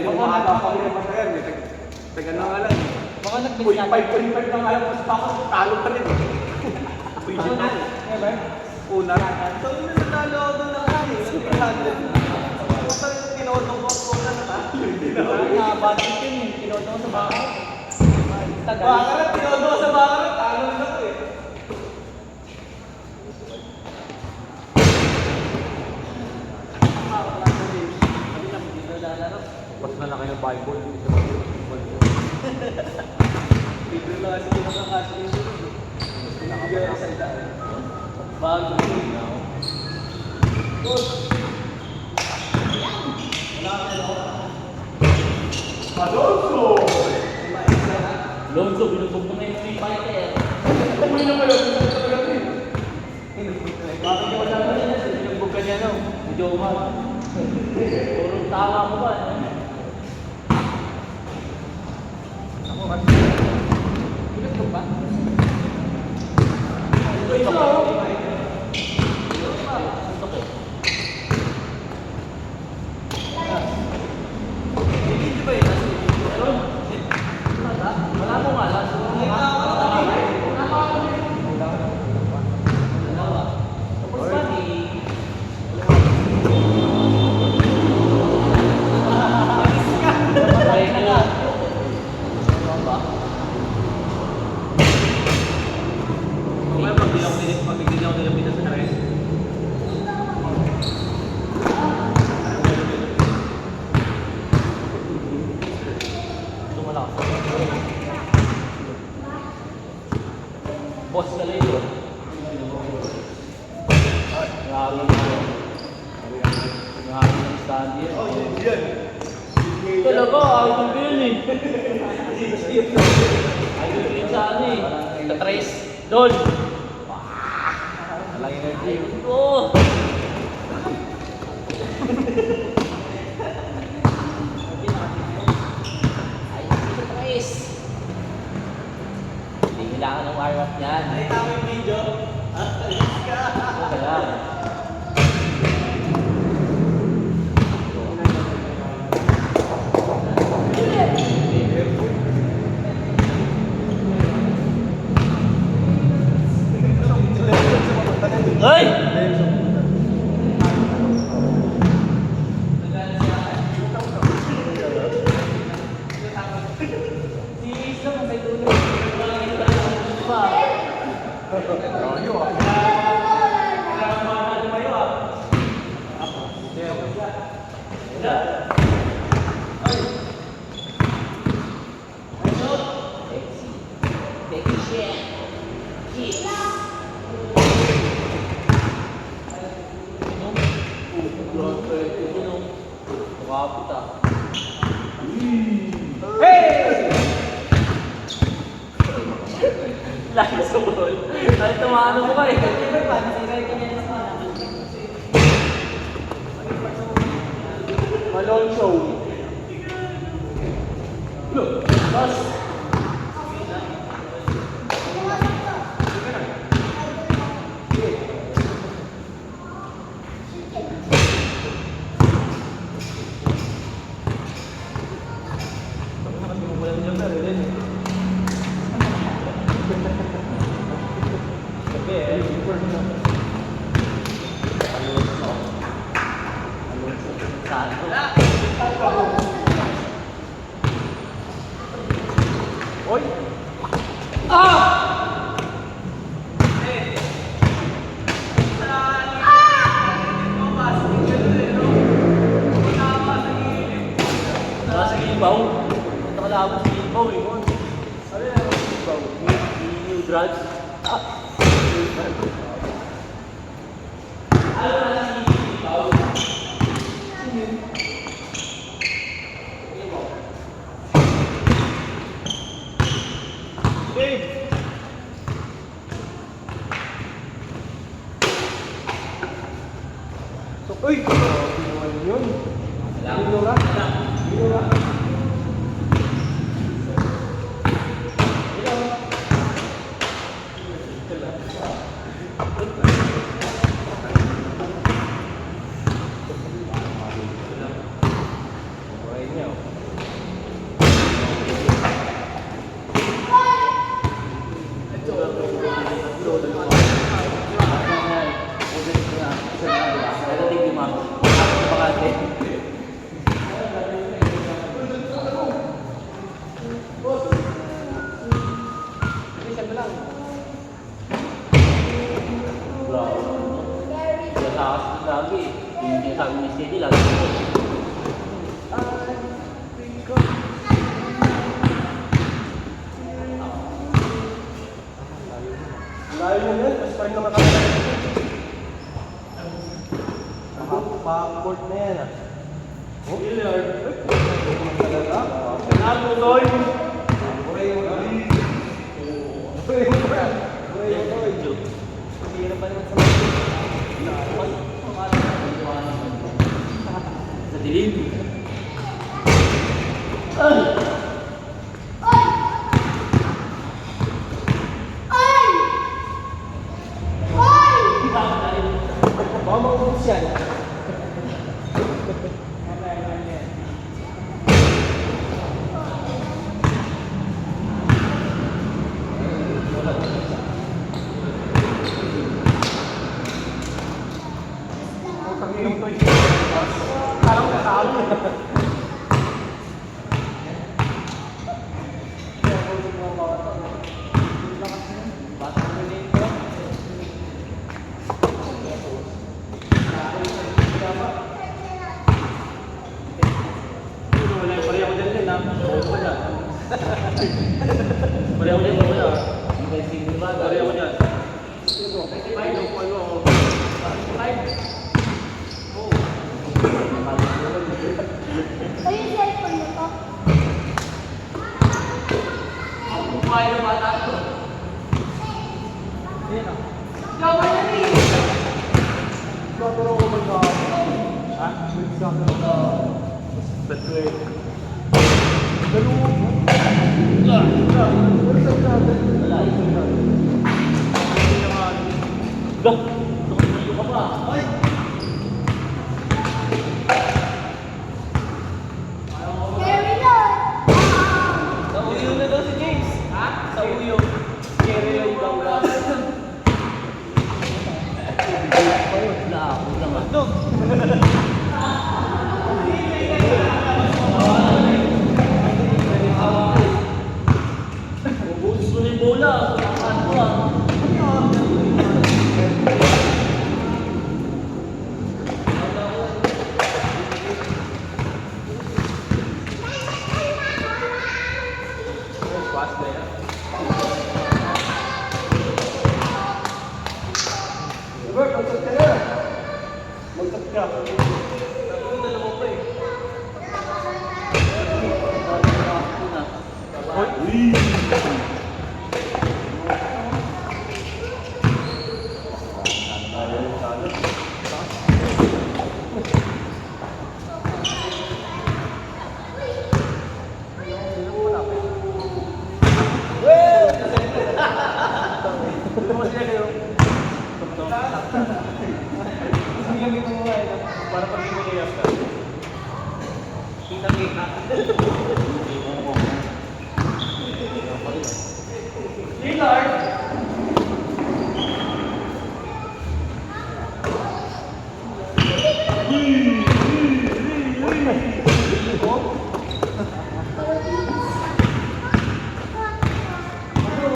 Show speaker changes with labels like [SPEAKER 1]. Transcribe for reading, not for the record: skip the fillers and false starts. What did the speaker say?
[SPEAKER 1] Yung mahaba pa rin naman na yan. Taga na nga lang.
[SPEAKER 2] Baka nag-miss natin.
[SPEAKER 1] 5.5 na nga lang. Mas baka talo pa rin. Appreciate na. Una. So, yun na natalo ako doon na kami. 300. Basta tinodong ko na natalo.
[SPEAKER 2] Nakabati yun eh. Tinodo ko sa bahay. Tagal.
[SPEAKER 1] Bakarat, tinodong ko sa bakarat. Talo na ako eh.
[SPEAKER 3] Pas na lang kayo ng Bible.
[SPEAKER 1] Biglo na kasi kinakakasya yung sunod. Pinakabigay ako sa daan.
[SPEAKER 2] Bago yun na ako.
[SPEAKER 1] Alonso!
[SPEAKER 2] Lonzo, binubog mo na yung free fighter.
[SPEAKER 1] Kumuli na kayo.
[SPEAKER 2] Bakit yung wala na yan? Binubog ka niya no? Medyo umar. Puro tama mo ba?
[SPEAKER 1] Ako kasi. Bigat ko ba?
[SPEAKER 2] Ito ko.
[SPEAKER 1] Hindi ba yun?
[SPEAKER 2] Wala mo nga lang. Tapos ba ni... Patay ka na. Ano ba?
[SPEAKER 1] Kaya pag-bigyan ako nila sa tres.
[SPEAKER 2] Tumala ka. Boss ka lang yun. Grabe mo. Grabe ng stand yun.
[SPEAKER 1] Oh, yan.
[SPEAKER 2] Talaga, idol ko yun eh. Idol ko yun sa ano eh. Sa Trace. Dol!
[SPEAKER 3] Walang energy.
[SPEAKER 2] Idol ko! Idol ko sa Trace. Hindi kailangan ng warm-up niyan.
[SPEAKER 1] Nakita mo yung video? Alis ka!
[SPEAKER 2] Ano kaya? Hey! Si Isla may dulo. Lagi sa ball. Dahil tumaano mo ka eh.
[SPEAKER 1] Malone show.
[SPEAKER 2] Look, boss.
[SPEAKER 1] Oy!
[SPEAKER 2] Ah! Nasa Gilbaw. Punta ka laban sa Gilbaw eh.
[SPEAKER 1] Ano yan?
[SPEAKER 2] New drugs. Ah! Ano na si Gilbaw?
[SPEAKER 1] Dave! So, uy! Grabe naman yun. Binura? Binura?
[SPEAKER 3] Buhay niya.
[SPEAKER 2] Lillard.
[SPEAKER 1] Talaga?
[SPEAKER 2] Ronaldo, Doy. Hirap pa naman sa sa dilim.
[SPEAKER 1] Baka maubos yan. Kanginong to yun. Parang kasalo.
[SPEAKER 2] Wala yung pareho dyan din, ha? Oo pa dyan. Pareho dyan, wala. Pareho dyan. 25, yung puwan mo. 25. Oo. Ang kumain ng bata to.
[SPEAKER 1] Ayan o.
[SPEAKER 2] Gawin na rin!
[SPEAKER 1] Gagaro ko ba ito? Ha? Gagaro ko.
[SPEAKER 3] Betway.
[SPEAKER 1] Dalawa mo.
[SPEAKER 2] Wala, Dah, tumayo ka pa. Ay! Sa uyo na daw si James. Ha? Sa uyo. Kere yung bangga. Wala ako naman.
[SPEAKER 1] No.
[SPEAKER 2] Ubusin mo na yung bola. Ano ah?
[SPEAKER 1] Pass na yan. Robert, magsat ka na. Magsat ka.
[SPEAKER 2] Tapos dalawa pa eh.
[SPEAKER 1] Hindi gamit mo nga ito. Para pag hindi niyas ka.
[SPEAKER 2] Kita-kita. Lillard!